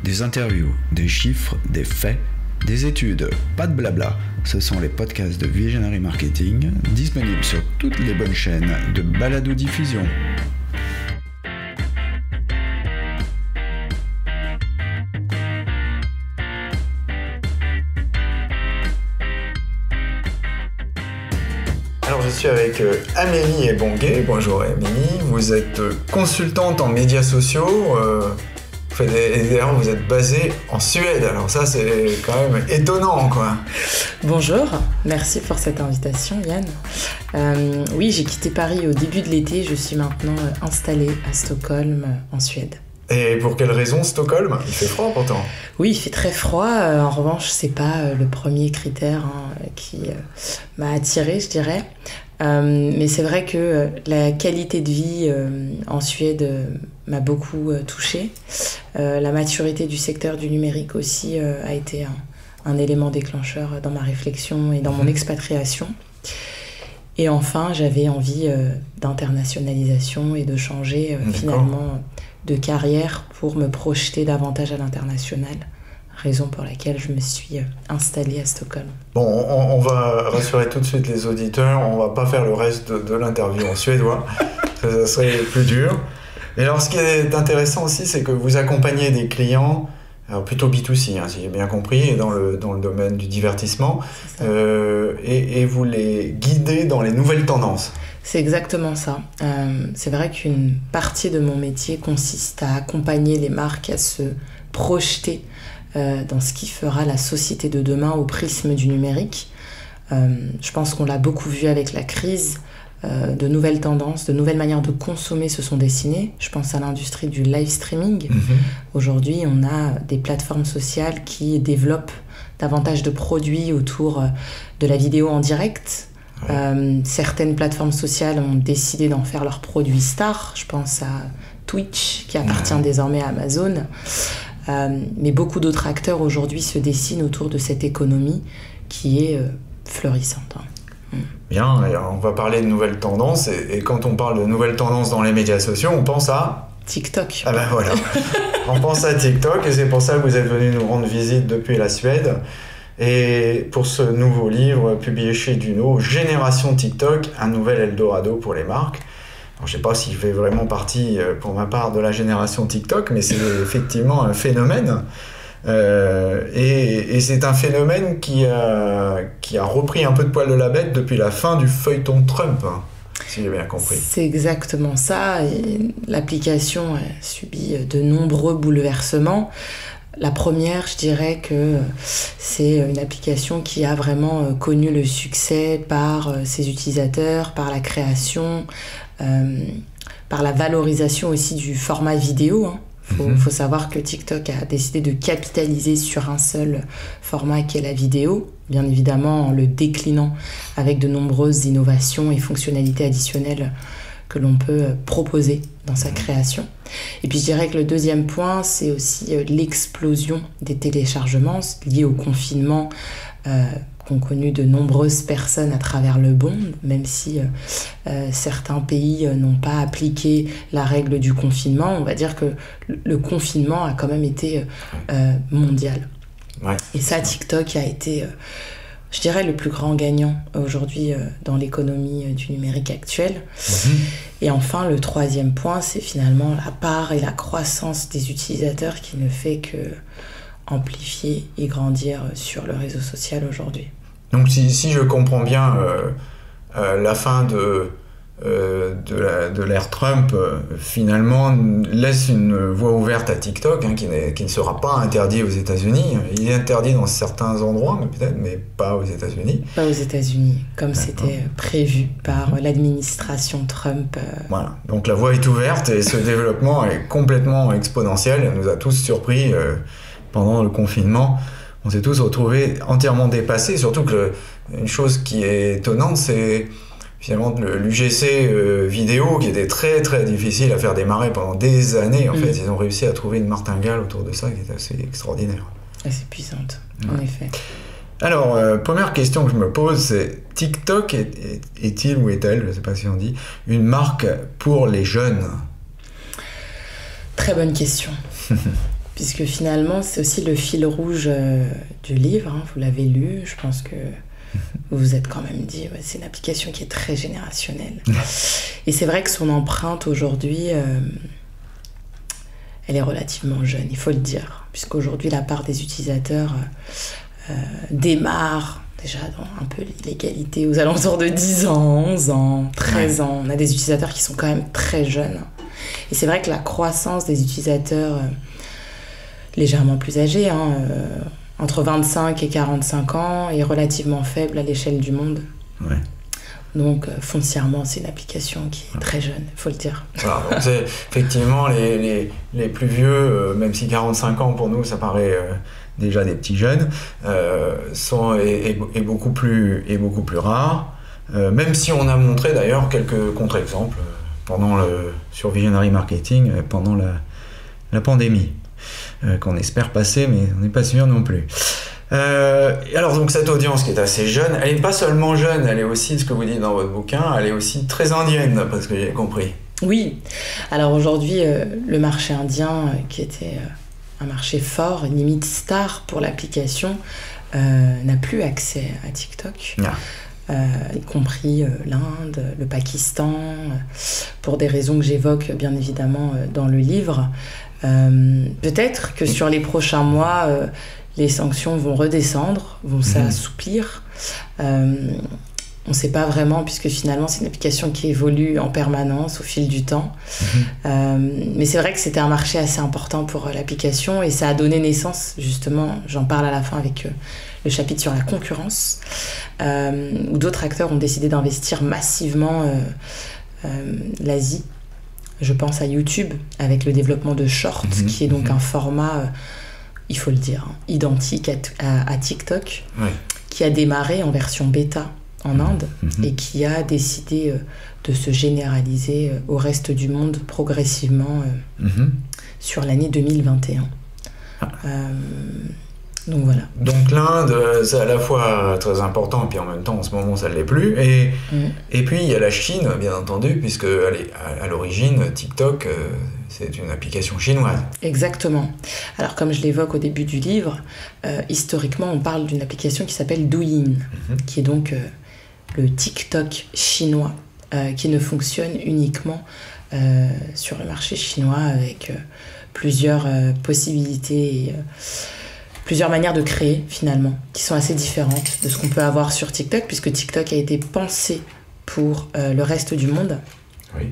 Des interviews, des chiffres, des faits, des études, pas de blabla. Ce sont les podcasts de Visionary Marketing, disponibles sur toutes les bonnes chaînes de balado-diffusion. Alors je suis avec Amélie Ebongué. Bonjour Amélie, vous êtes consultante en médias sociaux. Et d'ailleurs, vous êtes basée en Suède, alors ça c'est quand même étonnant quoi. Bonjour, merci pour cette invitation Yann. Oui, j'ai quitté Paris au début de l'été, je suis maintenant installée à Stockholm en Suède. Et pour quelle raison Stockholm? Il fait froid pourtant. Oui, il fait très froid, en revanche c'est pas le premier critère qui m'a attirée je dirais. Mais c'est vrai que la qualité de vie en Suède m'a beaucoup touchée. La maturité du secteur du numérique aussi a été un élément déclencheur dans ma réflexion et dans mon expatriation. Et enfin, j'avais envie d'internationalisation et de changer finalement de carrière pour me projeter davantage à l'international. Raison pour laquelle je me suis installée à Stockholm. Bon, on va rassurer tout de suite les auditeurs, on va pas faire le reste de l'interview en suédois, ça serait plus dur. Et alors ce qui est intéressant aussi, c'est que vous accompagnez des clients, alors plutôt B2C, si j'ai bien compris, dans le domaine du divertissement, et vous les guidez dans les nouvelles tendances. C'est exactement ça. C'est vrai qu'une partie de mon métier consiste à accompagner les marques à se projeter dans ce qui fera la société de demain au prisme du numérique. Je pense qu'on l'a beaucoup vu avec la crise. De nouvelles tendances, de nouvelles manières de consommer se sont dessinées. Je pense à l'industrie du live streaming. Aujourd'hui, on a des plateformes sociales qui développent davantage de produits autour de la vidéo en direct. Certaines plateformes sociales ont décidé d'en faire leur produit star. Je pense à Twitch, qui appartient désormais à Amazon. Mais beaucoup d'autres acteurs aujourd'hui se dessinent autour de cette économie qui est fleurissante. Bien, et on va parler de nouvelles tendances, et quand on parle de nouvelles tendances dans les médias sociaux, on pense à... TikTok. Ah ben voilà, on pense à TikTok, et c'est pour ça que vous êtes venu nous rendre visite depuis la Suède. Et pour ce nouveau livre publié chez Duno, Génération TikTok, un nouvel Eldorado pour les marques. Alors, je ne sais pas s'il fait vraiment partie, pour ma part, de la génération TikTok, mais c'est effectivement un phénomène. Et c'est un phénomène qui a repris un peu de poil de la bête depuis la fin du feuilleton Trump, si j'ai bien compris. C'est exactement ça. Et l'application a subi de nombreux bouleversements. La première, je dirais que c'est une application qui a vraiment connu le succès par ses utilisateurs, par la création, par la valorisation aussi du format vidéo. Faut savoir que TikTok a décidé de capitaliser sur un seul format qui est la vidéo, bien évidemment en le déclinant avec de nombreuses innovations et fonctionnalités additionnelles que l'on peut proposer dans sa création. Et puis je dirais que le deuxième point, c'est aussi l'explosion des téléchargements liés au confinement qu'ont connu de nombreuses personnes à travers le monde, même si certains pays n'ont pas appliqué la règle du confinement. On va dire que le confinement a quand même été mondial. Ouais. Et ça, TikTok a été, je dirais, le plus grand gagnant aujourd'hui dans l'économie du numérique actuelle. Et enfin, le troisième point, c'est finalement la part et la croissance des utilisateurs qui ne fait que amplifier et grandir sur le réseau social aujourd'hui. Donc si je comprends bien, la fin de l'ère Trump finalement laisse une voie ouverte à TikTok, qui ne sera pas interdit aux États-Unis. Il est interdit dans certains endroits, mais pas aux États-Unis. Pas aux États-Unis, comme c'était prévu par l'administration Trump. Voilà, donc la voie est ouverte et ce développement est complètement exponentiel. Elle nous a tous surpris pendant le confinement. On s'est tous retrouvés entièrement dépassés, surtout que une chose qui est étonnante, c'est finalement l'UGC vidéo qui était très très difficile à faire démarrer pendant des années. En fait, ils ont réussi à trouver une martingale autour de ça qui est assez extraordinaire. Assez puissante, en effet. Alors, première question que je me pose, c'est TikTok est-il ou est-elle, je ne sais pas si on dit, une marque pour les jeunes? Très bonne question. puisque finalement c'est aussi le fil rouge du livre, hein, vous l'avez lu, je pense que vous vous êtes quand même dit c'est une application qui est très générationnelle. Et c'est vrai que son empreinte aujourd'hui, elle est relativement jeune, il faut le dire, puisqu'aujourd'hui la part des utilisateurs démarre déjà dans un peu l'illégalité aux alentours de 10 ans, 11 ans, 13 ans. On a des utilisateurs qui sont quand même très jeunes. Et c'est vrai que la croissance des utilisateurs légèrement plus âgés, entre 25 et 45 ans, est relativement faible à l'échelle du monde. Ouais. Donc foncièrement, c'est une application qui est très jeune, il faut le dire. Voilà, donc c'est effectivement les plus vieux, même si 45 ans pour nous ça paraît déjà des petits jeunes, est beaucoup plus rares, même si on a montré d'ailleurs quelques contre-exemples sur Visionary Marketing pendant la pandémie, qu'on espère passer, mais on n'est pas sûr non plus. Alors donc cette audience qui est assez jeune, elle n'est pas seulement jeune, elle est aussi, ce que vous dites dans votre bouquin, elle est aussi très indienne, parce que j'ai compris. Oui, alors aujourd'hui le marché indien qui était un marché fort, limite star pour l'application, n'a plus accès à TikTok, y compris l'Inde, le Pakistan, pour des raisons que j'évoque bien évidemment dans le livre. Peut-être que sur les prochains mois, les sanctions vont redescendre, vont s'assouplir. On ne sait pas vraiment, puisque finalement c'est une application qui évolue en permanence au fil du temps. Mais c'est vrai que c'était un marché assez important pour l'application et ça a donné naissance, justement, j'en parle à la fin avec le chapitre sur la concurrence, où d'autres acteurs ont décidé d'investir massivement l'Asie. Je pense à YouTube, avec le développement de Shorts, qui est donc un format, il faut le dire, identique à TikTok, qui a démarré en version bêta en Inde et qui a décidé de se généraliser au reste du monde progressivement sur l'année 2021. Donc voilà. Donc l'Inde, c'est à la fois très important, puis en même temps en ce moment ça ne l'est plus. Et puis il y a la Chine, bien entendu, puisque à l'origine, TikTok, c'est une application chinoise. Exactement. Alors comme je l'évoque au début du livre, historiquement on parle d'une application qui s'appelle Douyin, qui est donc le TikTok chinois, qui ne fonctionne uniquement sur le marché chinois avec plusieurs possibilités et plusieurs manières de créer finalement, qui sont assez différentes de ce qu'on peut avoir sur TikTok, puisque TikTok a été pensé pour le reste du monde. Oui.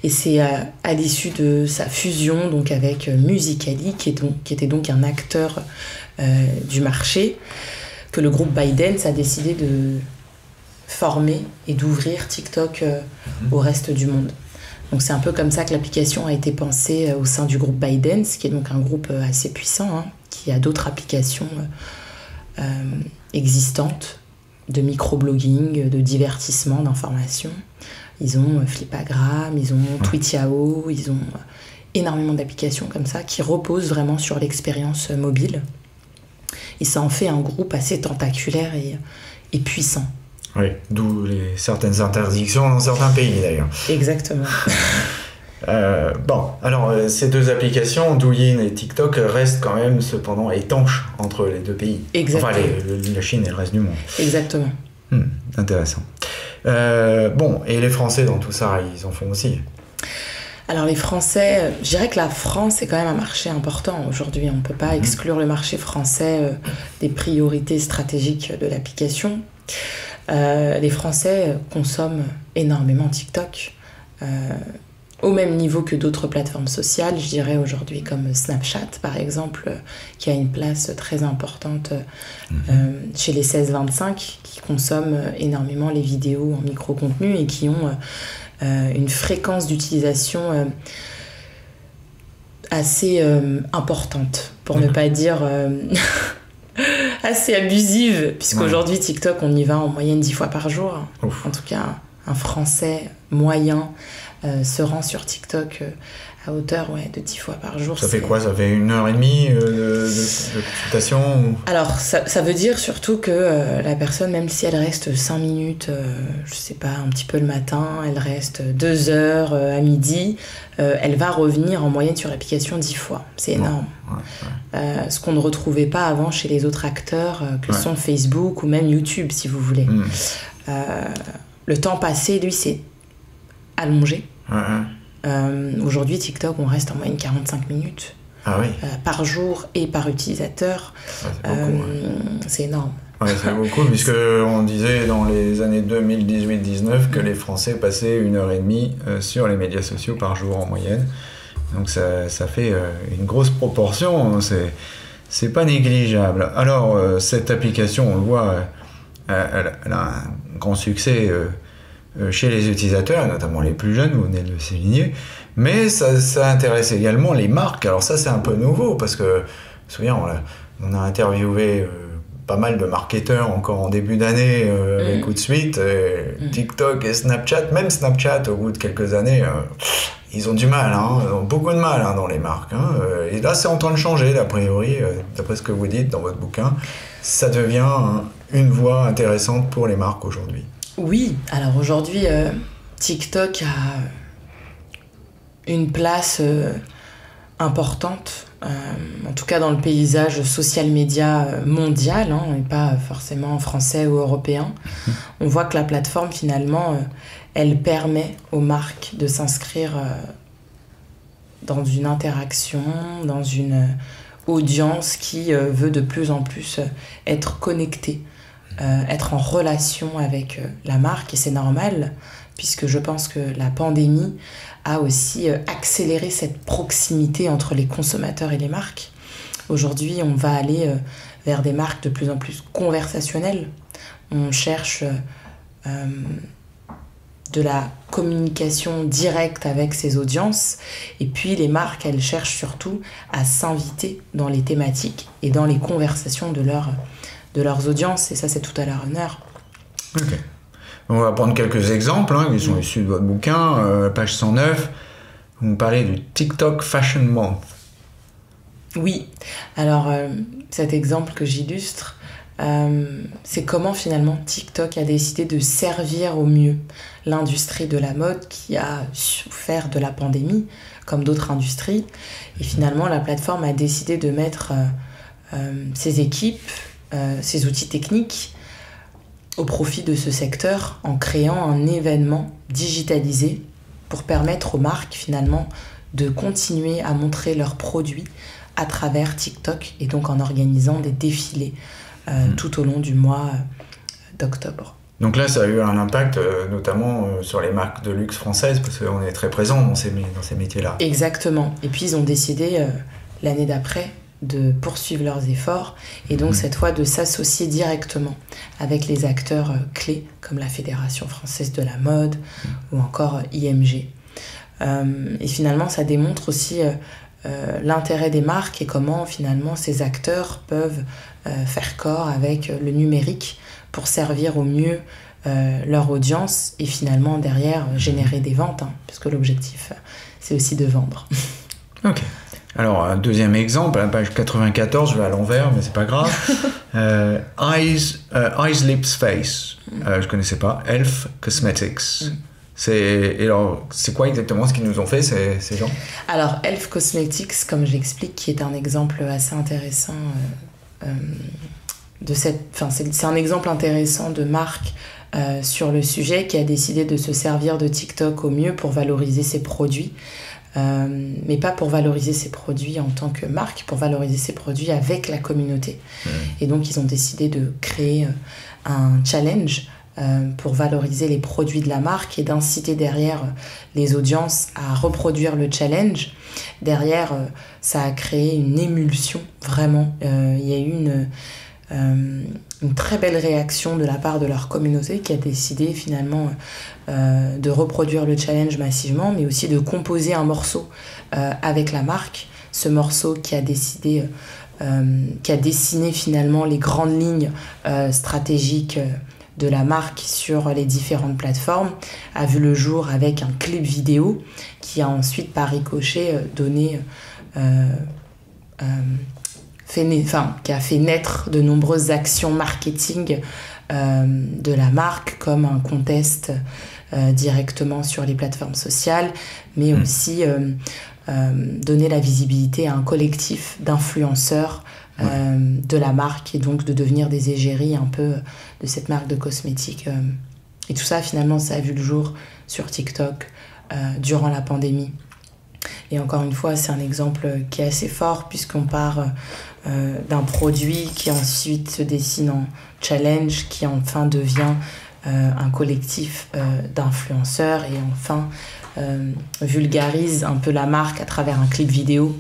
Et c'est à l'issue de sa fusion donc avec Musical.ly, qui était donc un acteur du marché, que le groupe ByteDance a décidé de former et d'ouvrir TikTok au reste du monde. Donc c'est un peu comme ça que l'application a été pensée au sein du groupe ByteDance, qui est donc un groupe assez puissant, qui a d'autres applications existantes de microblogging, de divertissement, d'information. Ils ont Flipagram, ils ont Tweetiao, ils ont énormément d'applications comme ça qui reposent vraiment sur l'expérience mobile. Et ça en fait un groupe assez tentaculaire et puissant. Oui, d'où certaines interdictions dans certains pays d'ailleurs. Exactement. Bon, alors ces deux applications, Douyin et TikTok, restent quand même cependant étanches entre les deux pays. Exactement. Enfin, la Chine et le reste du monde. Exactement. Intéressant. Bon, et les Français dans tout ça, ils en font aussi. Alors les Français, je dirais que la France est quand même un marché important aujourd'hui. On ne peut pas exclure le marché français des priorités stratégiques de l'application. Les Français consomment énormément TikTok, au même niveau que d'autres plateformes sociales, je dirais aujourd'hui comme Snapchat par exemple, qui a une place très importante chez les 16-25, qui consomment énormément les vidéos en micro-contenu et qui ont une fréquence d'utilisation assez importante, pour ne pas dire assez abusive, puisqu'aujourd'hui TikTok on y va en moyenne 10 fois par jour. En tout cas un Français moyen se rend sur TikTok à hauteur de 10 fois par jour. Ça fait quoi? Ça fait 1h30 de consultation Alors, ça veut dire surtout que la personne, même si elle reste 5 minutes, je sais pas, un petit peu le matin, elle reste 2 heures à midi, elle va revenir en moyenne sur l'application 10 fois. C'est énorme. Ouais. Ce qu'on ne retrouvait pas avant chez les autres acteurs que sont Facebook ou même YouTube, si vous voulez. Le temps passé, lui, c'est allongé. Aujourd'hui, TikTok, on reste en moyenne 45 minutes par jour et par utilisateur. C'est beaucoup, c'est énorme. C'est beaucoup, puisqu'on disait dans les années 2018-19 que les Français passaient 1h30 sur les médias sociaux par jour en moyenne. Donc ça fait une grosse proportion, c'est pas négligeable. Alors, cette application, on le voit, elle a un grand succès chez les utilisateurs, notamment les plus jeunes, vous venez de le souligner, mais ça intéresse également les marques. Alors ça, c'est un peu nouveau, parce que, je me souviens, on a interviewé pas mal de marketeurs encore en début d'année avec Hootsuite, TikTok et Snapchat. Même Snapchat, au bout de quelques années, ils ont du mal, ils ont beaucoup de mal dans les marques. Et là, c'est en train de changer, a priori, d'après ce que vous dites dans votre bouquin. Ça devient une voie intéressante pour les marques aujourd'hui. Oui, alors aujourd'hui, TikTok a une place importante, en tout cas dans le paysage social média mondial, et pas forcément français ou européen. On voit que la plateforme, finalement, elle permet aux marques de s'inscrire dans une interaction, dans une audience qui veut de plus en plus être connectée. Être en relation avec la marque, et c'est normal puisque je pense que la pandémie a aussi accéléré cette proximité entre les consommateurs et les marques. Aujourd'hui, on va aller vers des marques de plus en plus conversationnelles. On cherche de la communication directe avec ses audiences, et puis les marques, elles cherchent surtout à s'inviter dans les thématiques et dans les conversations de leurs audiences, et ça, c'est tout à leur honneur. Ok. On va prendre quelques exemples qui sont issus de votre bouquin. Page 109, vous me parlez du TikTok Fashion Month. Oui, alors cet exemple que j'illustre, c'est comment finalement TikTok a décidé de servir au mieux l'industrie de la mode qui a souffert de la pandémie, comme d'autres industries. Et finalement, la plateforme a décidé de mettre ses équipes, ses outils techniques au profit de ce secteur en créant un événement digitalisé pour permettre aux marques finalement de continuer à montrer leurs produits à travers TikTok, et donc en organisant des défilés tout au long du mois d'octobre. Donc là, ça a eu un impact notamment sur les marques de luxe françaises, parce qu'on est très présent dans ces métiers-là. Exactement. Et puis ils ont décidé l'année d'après de poursuivre leurs efforts, et donc cette fois de s'associer directement avec les acteurs clés comme la Fédération française de la mode ou encore IMG. Et finalement, ça démontre aussi l'intérêt des marques et comment finalement ces acteurs peuvent faire corps avec le numérique pour servir au mieux leur audience et finalement derrière générer des ventes, puisque l'objectif c'est aussi de vendre. Ok. Alors, un deuxième exemple, à la page 94, je vais à l'envers, mais c'est pas grave. Eyes, Lips, Face. Je connaissais pas. Elf Cosmetics. C'est quoi exactement ce qu'ils nous ont fait, ces gens? Alors, Elf Cosmetics, comme j'explique, qui est un exemple assez intéressant c'est un exemple intéressant de marque sur le sujet qui a décidé de se servir de TikTok au mieux pour valoriser ses produits. Mais pas pour valoriser ses produits en tant que marque, pour valoriser ses produits avec la communauté. Et donc ils ont décidé de créer un challenge pour valoriser les produits de la marque et d'inciter derrière les audiences à reproduire le challenge. Derrière, ça a créé une émulsion, vraiment. Il y a eu une très belle réaction de la part de leur communauté qui a décidé finalement de reproduire le challenge massivement, mais aussi de composer un morceau avec la marque. Ce morceau qui a dessiné finalement les grandes lignes stratégiques de la marque sur les différentes plateformes a vu le jour avec un clip vidéo qui a ensuite par ricochet qui a fait naître de nombreuses actions marketing de la marque, comme un contest directement sur les plateformes sociales, mais aussi donner la visibilité à un collectif d'influenceurs de la marque, et donc de devenir des égéries un peu de cette marque de cosmétiques. Et tout ça, finalement, ça a vu le jour sur TikTok durant la pandémie. Et encore une fois, c'est un exemple qui est assez fort, puisqu'on part d'un produit qui ensuite se dessine en challenge, qui enfin devient un collectif d'influenceurs, et enfin vulgarise un peu la marque à travers un clip vidéo.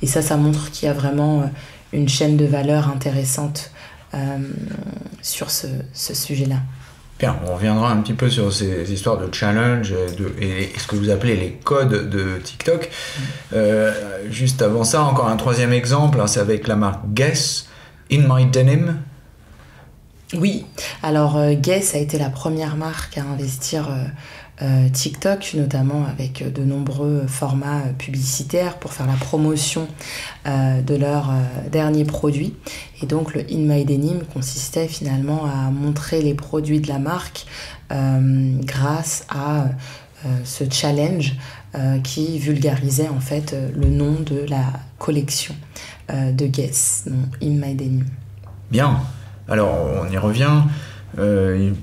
Et ça montre qu'il y a vraiment une chaîne de valeur intéressante sur ce sujet-là. Bien, on reviendra un petit peu sur ces histoires de challenge et ce que vous appelez les codes de TikTok. Juste avant ça, encore un troisième exemple, c'est avec la marque Guess, In My Denim. Oui, alors Guess a été la première marque à investir TikTok, notamment avec de nombreux formats publicitaires pour faire la promotion de leurs derniers produits. Et donc le In My Denim consistait finalement à montrer les produits de la marque grâce à ce challenge qui vulgarisait en fait le nom de la collection de Guess, In My Denim. Bien, alors on y revient.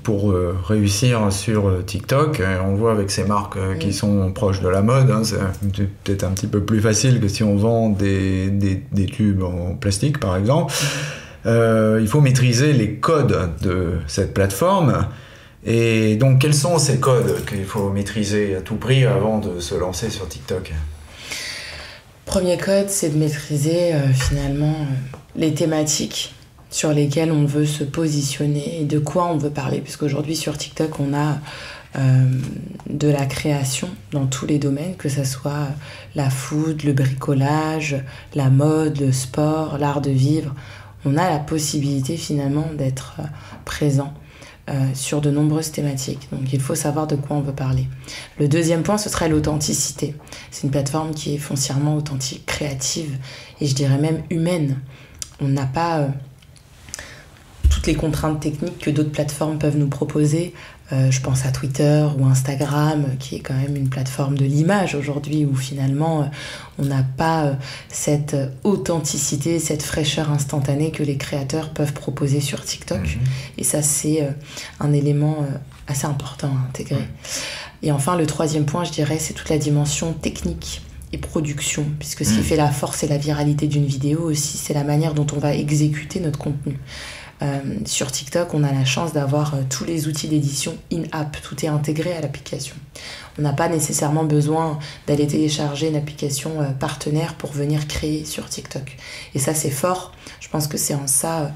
Pour réussir sur TikTok, on voit avec ces marques qui sont proches de la mode, c'est peut-être un petit peu plus facile que si on vend des tubes en plastique par exemple. Il faut maîtriser les codes de cette plateforme. Et donc quels sont ces codes qu'il faut maîtriser à tout prix avant de se lancer sur TikTok ? Premier code, c'est de maîtriser finalement les thématiques sur lesquels on veut se positionner et de quoi on veut parler, puisqu'aujourd'hui sur TikTok on a de la création dans tous les domaines, que ce soit la food, le bricolage, la mode, le sport, l'art de vivre. On a la possibilité finalement d'être présent sur de nombreuses thématiques, donc il faut savoir de quoi on veut parler. Le deuxième point, ce serait l'authenticité. C'est une plateforme qui est foncièrement authentique, créative et je dirais même humaine. On n'a pas toutes les contraintes techniques que d'autres plateformes peuvent nous proposer. Je pense à Twitter ou Instagram, qui est quand même une plateforme de l'image aujourd'hui, où finalement on n'a pas cette authenticité, cette fraîcheur instantanée que les créateurs peuvent proposer sur TikTok. Et ça, c'est un élément assez important à intégrer. Et enfin, le troisième point, je dirais, c'est toute la dimension technique et production, puisque ce qui fait la force et la viralité d'une vidéo aussi, c'est la manière dont on va exécuter notre contenu. Sur TikTok, on a la chance d'avoir tous les outils d'édition in-app, tout est intégré à l'application. On n'a pas nécessairement besoin d'aller télécharger une application partenaire pour venir créer sur TikTok. Et ça, c'est fort. Je pense que c'est en ça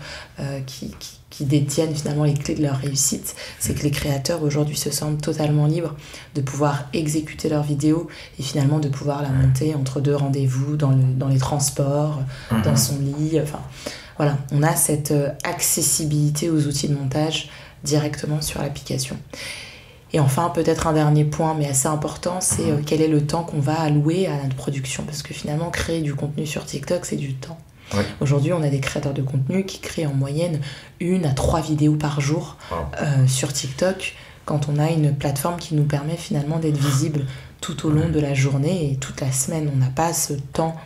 qui détiennent finalement les clés de leur réussite. C'est que les créateurs aujourd'hui se sentent totalement libres de pouvoir exécuter leurs vidéos et finalement de pouvoir la monter entre deux rendez-vous, dans les transports, dans son lit, enfin... Voilà, on a cette accessibilité aux outils de montage directement sur l'application. Et enfin, peut-être un dernier point, mais assez important, c'est quel est le temps qu'on va allouer à notre production. Parce que finalement, créer du contenu sur TikTok, c'est du temps. Ouais. Aujourd'hui, on a des créateurs de contenu qui créent en moyenne 1 à 3 vidéos par jour sur TikTok, quand on a une plateforme qui nous permet finalement d'être visible tout au long de la journée et toute la semaine. On n'a pas ce temps...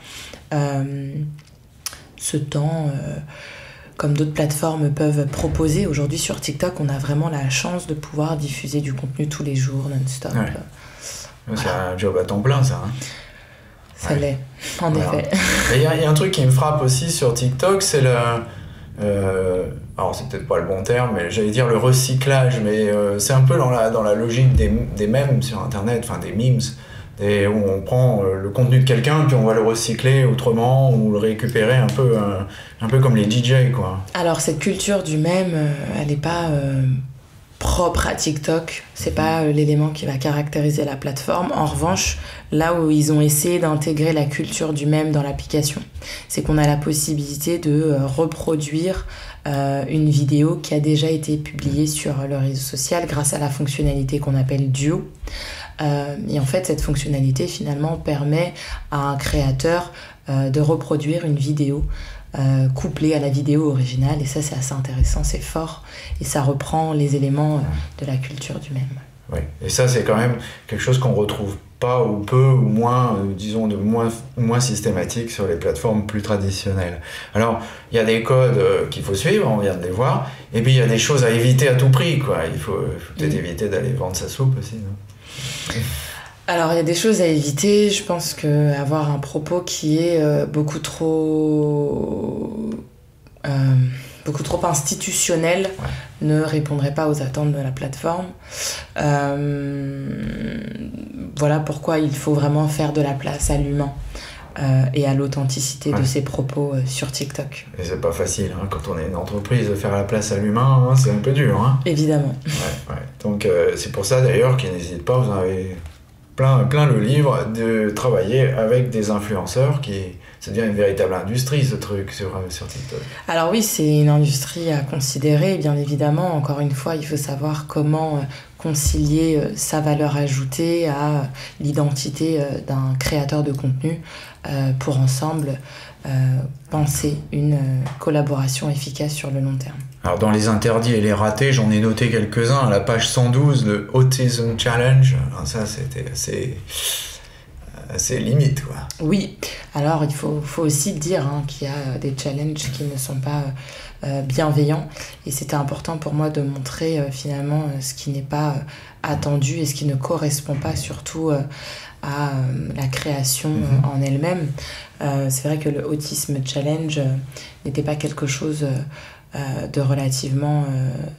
comme d'autres plateformes peuvent proposer. Aujourd'hui sur TikTok, on a vraiment la chance de pouvoir diffuser du contenu tous les jours, non-stop. Ouais. C'est un job à temps plein, ça. Ça l'est, en effet. Il y a un truc qui me frappe aussi sur TikTok, c'est alors c'est peut-être pas le bon terme, mais j'allais dire le recyclage, mais c'est un peu dans la logique des mèmes sur Internet, enfin des memes, et où on prend le contenu de quelqu'un puis on va le recycler autrement ou le récupérer un peu comme les DJ, quoi. Alors cette culture du mème, elle n'est pas propre à TikTok, c'est pas l'élément qui va caractériser la plateforme. En revanche, là où ils ont essayé d'intégrer la culture du mème dans l'application, c'est qu'on a la possibilité de reproduire une vidéo qui a déjà été publiée sur le réseau social grâce à la fonctionnalité qu'on appelle Duo. Et en fait, cette fonctionnalité finalement permet à un créateur de reproduire une vidéo couplée à la vidéo originale, et ça c'est assez intéressant, c'est fort, et ça reprend les éléments de la culture du mème. Oui, et ça c'est quand même quelque chose qu'on retrouve pas ou peu ou moins, disons de moins systématique sur les plateformes plus traditionnelles. Alors il y a des codes qu'il faut suivre, on vient de les voir, et puis il y a des choses à éviter à tout prix, quoi. Il faut peut-être éviter d'aller vendre sa soupe aussi, non? Alors il y a des choses à éviter, je pense qu'avoir un propos qui est beaucoup trop institutionnel ne répondrait pas aux attentes de la plateforme. Voilà pourquoi il faut vraiment faire de la place à l'humain et à l'authenticité de ses propos sur TikTok. Et c'est pas facile, hein, quand on est une entreprise, de faire la place à l'humain, hein, c'est un peu dur. Hein. Évidemment. Donc c'est pour ça d'ailleurs qu'ils n'hésitent pas, vous en avez plein le livre, de travailler avec des influenceurs ça devient une véritable industrie, ce truc sur TikTok. Alors oui, c'est une industrie à considérer, bien évidemment. Encore une fois, il faut savoir comment concilier sa valeur ajoutée à l'identité d'un créateur de contenu pour ensemble penser une collaboration efficace sur le long terme. Alors dans les interdits et les ratés, j'en ai noté quelques-uns. À la page 112, le Autism Challenge, ça c'était assez limite, quoi. Oui, alors il faut aussi dire qu'il y a des challenges qui ne sont pas bienveillants, et c'était important pour moi de montrer finalement ce qui n'est pas attendu et ce qui ne correspond pas surtout à la création en elle-même. C'est vrai que le Autism Challenge n'était pas quelque chose de relativement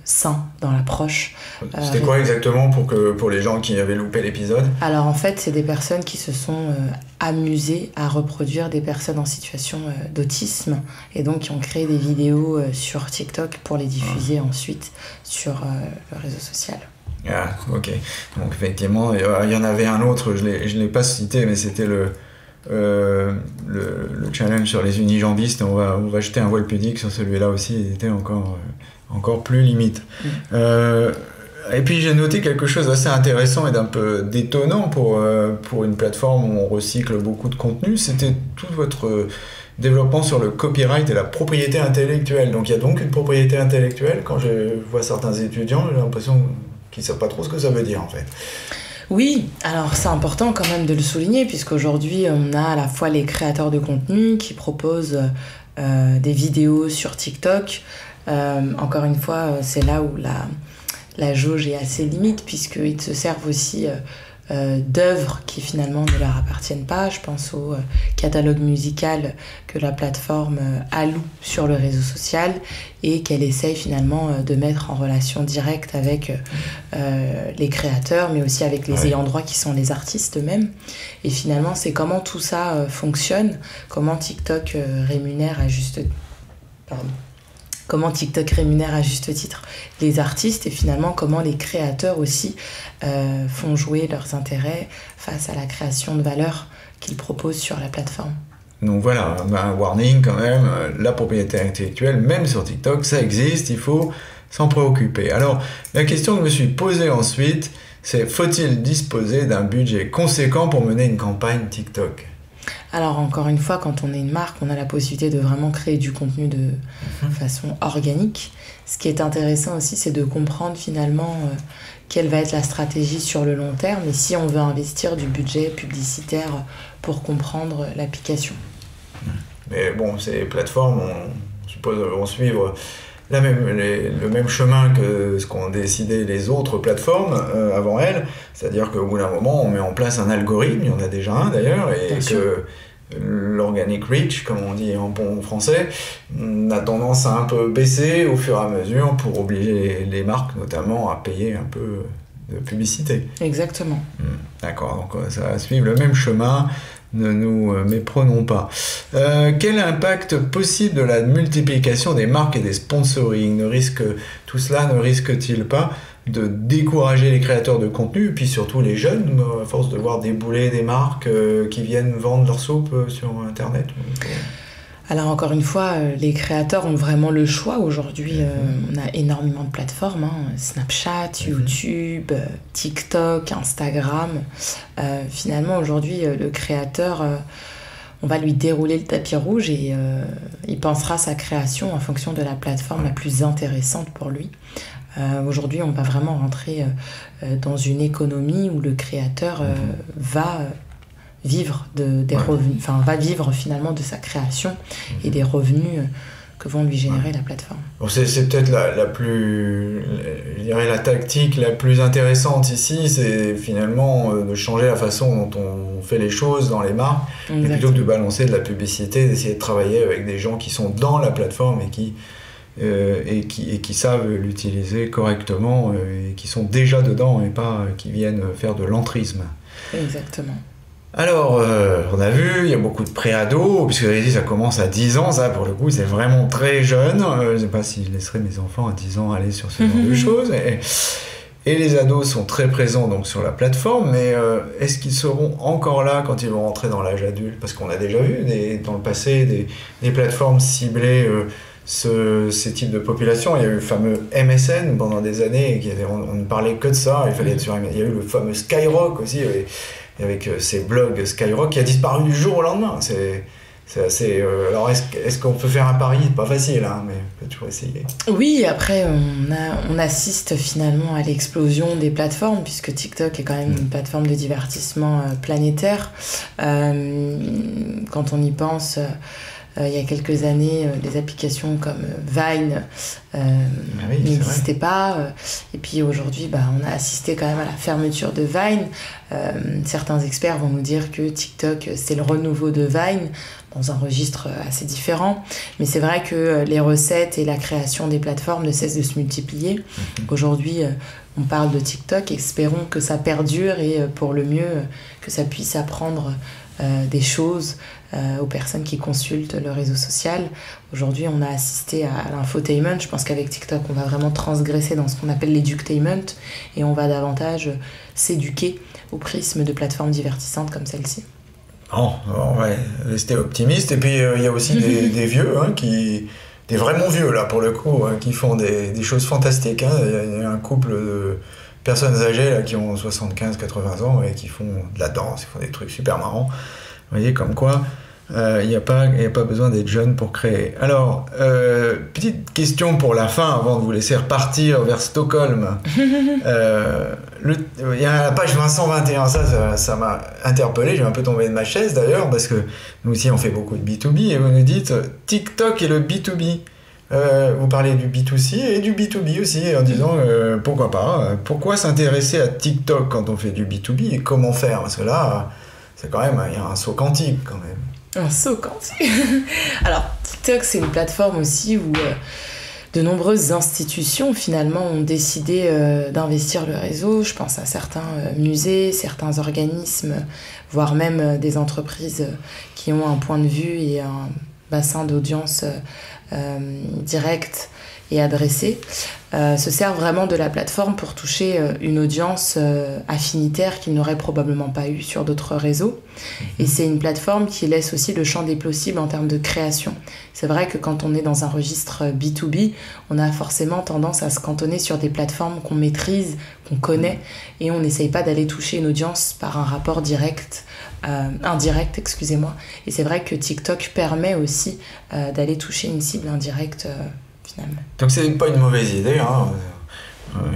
sain dans l'approche. C'était quoi exactement pour les gens qui avaient loupé l'épisode ? Alors en fait, c'est des personnes qui se sont amusées à reproduire des personnes en situation d'autisme, et donc qui ont créé des vidéos sur TikTok pour les diffuser ensuite sur le réseau social. Ah, ok. Donc effectivement, il y en avait un autre, je l'ai pas cité, mais c'était le challenge sur les unijambistes. On va jeter un voile pudique sur celui-là aussi, il était encore plus limite. Et puis j'ai noté quelque chose d'assez intéressant et d'un peu détonnant pour une plateforme où on recycle beaucoup de contenu, c'était tout votre développement sur le copyright et la propriété intellectuelle. Donc il y a donc une propriété intellectuelle. Quand je vois certains étudiants, j'ai l'impression qu'ils ne savent pas trop ce que ça veut dire en fait. Oui, alors c'est important quand même de le souligner, puisqu'aujourd'hui on a à la fois les créateurs de contenu qui proposent des vidéos sur TikTok. Encore une fois, c'est là où la jauge est assez limite, puisqu'ils se servent aussi d'œuvres qui finalement ne leur appartiennent pas. Je pense au catalogue musical que la plateforme alloue sur le réseau social et qu'elle essaye finalement de mettre en relation directe avec les créateurs, mais aussi avec les ayants droit qui sont les artistes eux-mêmes. Et finalement, c'est comment tout ça fonctionne, comment TikTok rémunère à juste titre les artistes, et finalement comment les créateurs aussi font jouer leurs intérêts face à la création de valeur qu'ils proposent sur la plateforme. Donc voilà, un warning quand même, la propriété intellectuelle, même sur TikTok, ça existe, il faut s'en préoccuper. Alors, la question que je me suis posée ensuite, c'est faut-il disposer d'un budget conséquent pour mener une campagne TikTok ? Alors encore une fois, quand on est une marque, on a la possibilité de vraiment créer du contenu de façon organique. Ce qui est intéressant aussi, c'est de comprendre finalement quelle va être la stratégie sur le long terme et si on veut investir du budget publicitaire pour comprendre l'application. Mais bon, ces plateformes, on suppose, vont suivre le même chemin que ce qu'ont décidé les autres plateformes avant elles, c'est-à-dire qu'au bout d'un moment on met en place un algorithme, il y en a déjà un d'ailleurs, et bien que l'organic reach, comme on dit en bon français, a tendance à un peu baisser au fur et à mesure pour obliger les marques notamment à payer un peu de publicité. Exactement. D'accord, donc ça va suivre le même chemin. Ne nous méprenons pas. Quel impact possible de la multiplication des marques et des sponsoring tout cela ne risque-t-il pas de décourager les créateurs de contenu, et puis surtout les jeunes, à force de voir débouler des marques qui viennent vendre leur soupe sur Internet. Alors encore une fois, les créateurs ont vraiment le choix aujourd'hui. On a énormément de plateformes, Snapchat, YouTube, TikTok, Instagram. Finalement aujourd'hui, le créateur, on va lui dérouler le tapis rouge et il pensera sa création en fonction de la plateforme la plus intéressante pour lui. Aujourd'hui, on va vraiment rentrer dans une économie où le créateur va vivre des revenus, enfin va vivre finalement de sa création et des revenus que vont lui générer la plateforme. Bon, c'est peut-être la plus, je dirais la tactique la plus intéressante ici, c'est finalement de changer la façon dont on fait les choses dans les marques, et plutôt que de balancer de la publicité, d'essayer de travailler avec des gens qui sont dans la plateforme et qui savent l'utiliser correctement et qui sont déjà dedans et pas qui viennent faire de l'entrisme. Exactement. Alors, on a vu, il y a beaucoup de pré-ados, puisque vous avez dit ça commence à 10 ans, ça pour le coup c'est vraiment très jeune. Je ne sais pas si je laisserai mes enfants à 10 ans aller sur ce genre de choses. Et les ados sont très présents donc sur la plateforme, mais est-ce qu'ils seront encore là quand ils vont rentrer dans l'âge adulte? Parce qu'on a déjà vu dans le passé des plateformes ciblées ces types de populations. Il y a eu le fameux MSN pendant des années, on ne parlait que de ça, il y a eu le fameux Skyrock aussi, avec ces blogs Skyrock qui a disparu du jour au lendemain. C'est assez... alors est-ce qu'on peut faire un pari? Pas facile, mais on peut toujours essayer. Oui, après on assiste finalement à l'explosion des plateformes, puisque TikTok est quand même une plateforme de divertissement planétaire. Quand on y pense... il y a quelques années, des applications comme Vine n'existaient pas. Et puis aujourd'hui, on a assisté quand même à la fermeture de Vine. Certains experts vont nous dire que TikTok, c'est le renouveau de Vine, dans un registre assez différent. Mais c'est vrai que les recettes et la création des plateformes ne cessent de se multiplier. Aujourd'hui, on parle de TikTok. Espérons que ça perdure et pour le mieux, que ça puisse apprendre des choses aux personnes qui consultent le réseau social. Aujourd'hui, on a assisté à l'infotainment. Je pense qu'avec TikTok, on va vraiment transgresser dans ce qu'on appelle l'edutainment et on va davantage s'éduquer au prisme de plateformes divertissantes comme celle-ci. Bon, on va rester optimiste. Et puis, il y a aussi des vieux, des vraiment vieux, là, pour le coup, qui font des choses fantastiques. Il y a un couple de personnes âgées là, qui ont 75-80 ans et qui font de la danse, ils font des trucs super marrants. Vous voyez, comme quoi, il n'y a pas besoin d'être jeune pour créer. Alors, petite question pour la fin, avant de vous laisser repartir vers Stockholm. Il y a la page 521, ça m'a interpellé, j'ai un peu tombé de ma chaise d'ailleurs, parce que nous aussi on fait beaucoup de B2B, et vous nous dites TikTok et le B2B. Vous parlez du B2C et du B2B aussi, en disant pourquoi pas, pourquoi s'intéresser à TikTok quand on fait du B2B et comment faire, parce que là, c'est quand même, il y a un saut quantique quand même. Un saut quantique. Alors, TikTok, c'est une plateforme aussi où de nombreuses institutions finalement ont décidé d'investir le réseau. Je pense à certains musées, certains organismes, voire même des entreprises qui ont un point de vue et un bassin d'audience direct et adressé, se servent vraiment de la plateforme pour toucher une audience affinitaire qu'ils n'auraient probablement pas eu sur d'autres réseaux. Et c'est une plateforme qui laisse aussi le champ des possibles en termes de création. C'est vrai que quand on est dans un registre B2B, on a forcément tendance à se cantonner sur des plateformes qu'on maîtrise, qu'on connaît, et on n'essaye pas d'aller toucher une audience par un rapport indirect, excusez-moi. Et c'est vrai que TikTok permet aussi d'aller toucher une cible indirecte finalement. Donc c'est pas une mauvaise idée,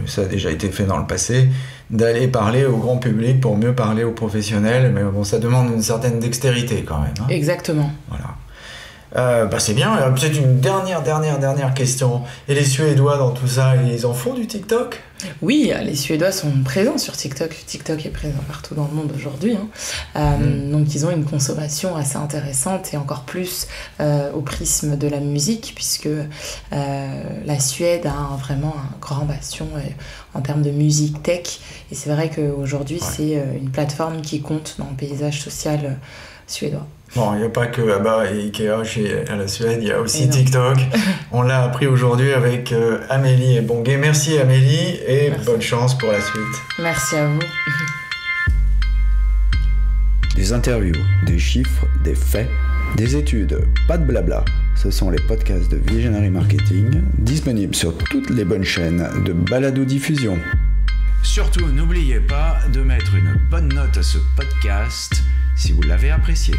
ça a déjà été fait dans le passé, d'aller parler au grand public pour mieux parler aux professionnels, mais bon, ça demande une certaine dextérité quand même. Exactement. Voilà. C'est bien. Peut-être une dernière question. Et les Suédois dans tout ça, ils en font du TikTok? Oui, les Suédois sont présents sur TikTok. TikTok est présent partout dans le monde aujourd'hui. Donc ils ont une consommation assez intéressante et encore plus au prisme de la musique, puisque la Suède a vraiment un grand bastion en termes de musique tech. Et c'est vrai qu'aujourd'hui, c'est une plateforme qui compte dans le paysage social suédois. Bon, il n'y a pas que Abba et Ikea à la Suède, il y a aussi TikTok. On l'a appris aujourd'hui avec Amélie Ebongué. Merci Amélie et bonne chance pour la suite. Merci à vous. Des interviews, des chiffres, des faits, des études, pas de blabla. Ce sont les podcasts de Visionary Marketing, disponibles sur toutes les bonnes chaînes de balado-diffusion. Surtout, n'oubliez pas de mettre une bonne note à ce podcast si vous l'avez apprécié.